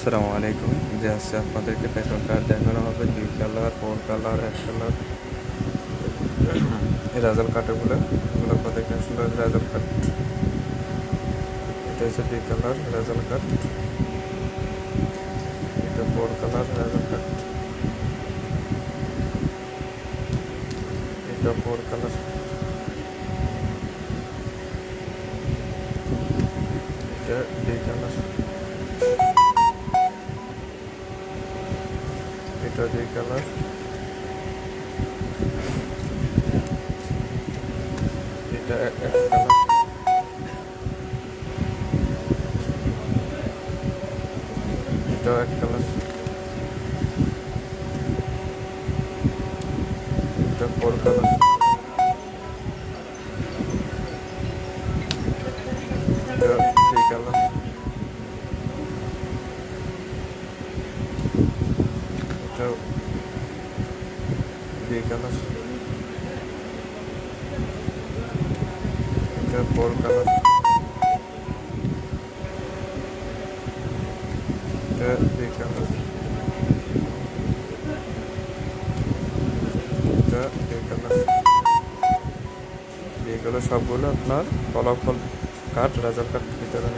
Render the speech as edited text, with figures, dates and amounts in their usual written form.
আসসালামু আলাইকুম। যে আজকে আপনাদেরকে প্যাশন কার্ড দেখানো হবে 2 কালার, 4 কালার, 1 কালার রেজাল্ট কার্ডগুলো আপনাদেরকে আসলে রেজাল্ট কার্ড। এটা হচ্ছে 2 কালার রেজাল্ট কার্ড, এটা 4 কালার রেজাল্ট কার্ড, এটা 4 কালার, এটা 2 কালার, এটা 2 কালার, এটা 1 কালার, এটা 1 কালার, এটা 4 কালার, এটা 3 কালার, এটা 2 কালার, এটা 4 কালার, এটা 2 কালার, এটা 2 কালার। এগুলো সবগুলো আপনার ফলাফল কার্ড, রেজাল্ট কার্ড ভিতরে